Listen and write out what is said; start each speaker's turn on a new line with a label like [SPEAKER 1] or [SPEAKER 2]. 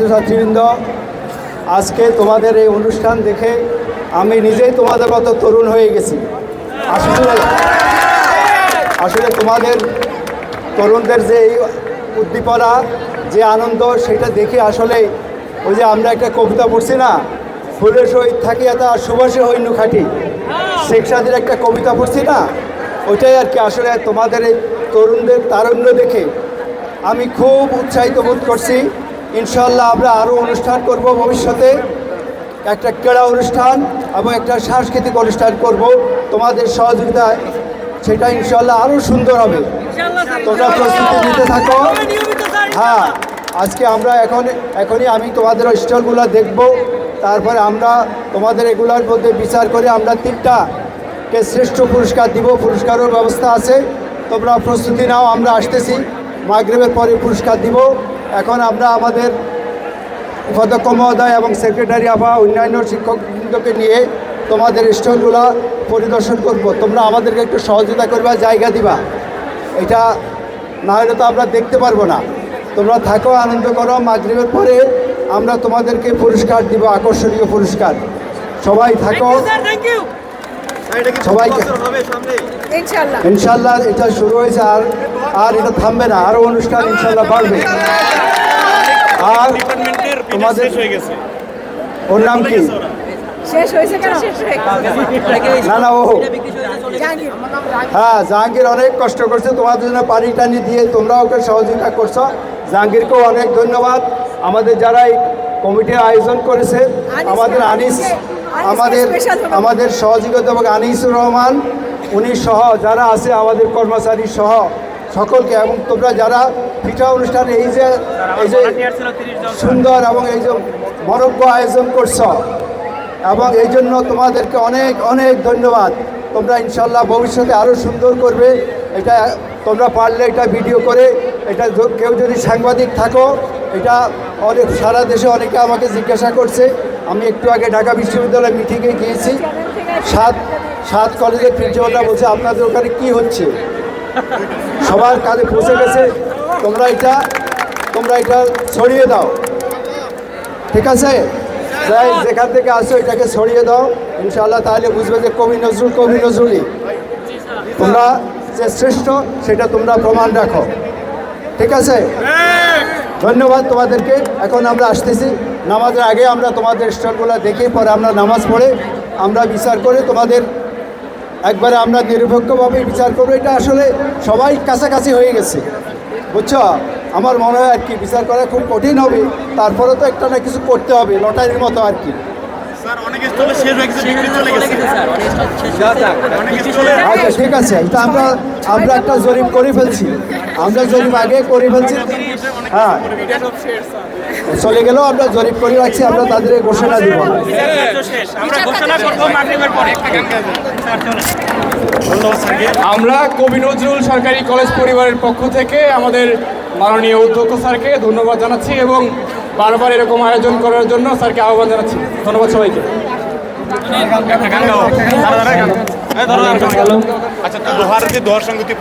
[SPEAKER 1] ছাত্রছাত্রীবৃন্দ, আজকে তোমাদের এই অনুষ্ঠান দেখে আমি নিজেই তোমাদের মতো তরুণ হয়ে গেছি। আসলে তোমাদের তরুণদের যে এই উদ্দীপনা, যে আনন্দ, সেটা দেখে আসলে ওই যে আমরা একটা কবিতা পড়ছি না, ফুলের সহিত থাকি এত সুবাসে হইন্য খাটি, শেখ সাদির একটা কবিতা পড়ছি না, ওইটাই আর কি। আসলে তোমাদের এই তরুণদের তারুণ্য দেখে আমি খুব উৎসাহিত বোধ করছি। ইনশাল্লাহ আমরা আরও অনুষ্ঠান করব ভবিষ্যতে, একটা ক্রীড়া অনুষ্ঠান এবং একটা সাংস্কৃতিক অনুষ্ঠান করব তোমাদের সহযোগিতায়, সেটা ইনশাল্লাহ আরও সুন্দর হবে। তোমরা প্রস্তুতি নিতে থাকো। হ্যাঁ, আজকে আমরা এখনই আমি তোমাদের স্টলগুলো দেখব, তারপরে আমরা তোমাদের এগুলোর মধ্যে বিচার করে আমরা 3টাকে শ্রেষ্ঠ পুরস্কার দিব। পুরস্কারের ব্যবস্থা আছে, তোমরা প্রস্তুতি নাও। আমরা আসতেছি, মাগরিবের পরে পুরস্কার দিব। এখন আমরা আমাদের উপাধ্যক্ষ মহোদয় এবং সেক্রেটারি আফা অন্যান্য শিক্ষকবৃন্দকে নিয়ে তোমাদের স্টলগুলো পরিদর্শন করব। তোমরা আমাদেরকে একটু সহযোগিতা করবা, জায়গা দিবা, এটা না হলে তো আমরা দেখতে পারবো না। তোমরা থাকো, আনন্দ করো। মাগরিবের পরে আমরা তোমাদেরকে পুরস্কার দিব, আকর্ষণীয় পুরস্কার। সবাই থাকো, সবাইকে ইনশাল্লাহ। এটা শুরু হয়েছে, আর এটা থামবে না, আরও অনুষ্ঠান ইনশাল্লাহ বাড়বে। আর তোমাদের ওর নাম কি? না ও হ্যাঁ, জাহাঙ্গীর অনেক কষ্ট করছে তোমাদের জন্য, পানি টানি দিয়ে তোমরা ওকে সহযোগিতা করছো। জাহাঙ্গীরকেও অনেক ধন্যবাদ। আমাদের যারা এই কমিটির আয়োজন করেছে, আমাদের আমাদের সহযোগিতা এবং আনিসুর রহমান উনি সহ যারা আছে, আমাদের কর্মচারী সহ সকলকে, এবং তোমরা যারা পিঠা অনুষ্ঠানে এই যে সুন্দর এবং এই যে মরব্য আয়োজন করছো, এবং এই জন্য তোমাদেরকে অনেক অনেক ধন্যবাদ। তোমরা ইনশাল্লাহ ভবিষ্যতে আরও সুন্দর করবে। এটা তোমরা পারলে এটা ভিডিও করে, এটা কেউ যদি সাংবাদিক থাকো, এটা অনেক সারা দেশে অনেকে আমাকে জিজ্ঞাসা করছে। আমি একটু আগে ঢাকা বিশ্ববিদ্যালয় মিটিংয়ে গিয়েছি, সাত কলেজের প্রিন্সিপালরা বলছে আপনাদের ওখানে কি হচ্ছে, সবার কাজে পৌঁছে গেছে, তোমরা এটা ছড়িয়ে দাও, ঠিক আছে? যাই যেখান থেকে আসো এটাকে ছড়িয়ে দাও ইনশাআল্লাহ, তাহলে বুঝবে যে কবি নজরুলই তোমরা যে শ্রেষ্ঠ, সেটা তোমরা প্রমাণ রাখো, ঠিক আছে? ধন্যবাদ তোমাদেরকে। এখন আমরা আসতেছি, নামাজের আগে আমরা তোমাদের স্টলগুলো দেখে পরে আমরা নামাজ পড়ে আমরা বিচার করে তোমাদের একবারে আমরা নিরপেক্ষভাবে বিচার করবো। এটা আসলে সবাই কাছাকাছি হয়ে গেছে, বুঝছো? আমার মনে হয় আর কি বিচার করা খুব কঠিন হবে, তারপরে তো একটা না কিছু করতে হবে, লটারির মতো আর কি। আচ্ছা ঠিক আছে, এটা আমরা একটা জরিপ করে ফেলছি, আমরা জরিপ আগে করে ফেলছি। হ্যাঁ, চলে গেলেও আমরা জরিপ করে রাখছি, আমরা তাদের ঘোষণা দিব।
[SPEAKER 2] আমরা কবি নজরুল সরকারি কলেজ পরিবারের পক্ষ থেকে আমাদের মাননীয় অধ্যক্ষ স্যারকে ধন্যবাদ জানাচ্ছি এবং বারবার এরকম আয়োজন করার জন্য স্যারকে আহ্বান জানাচ্ছি। ধন্যবাদ সবাইকে।
[SPEAKER 3] আচ্ছা, দোহার সঙ্গতি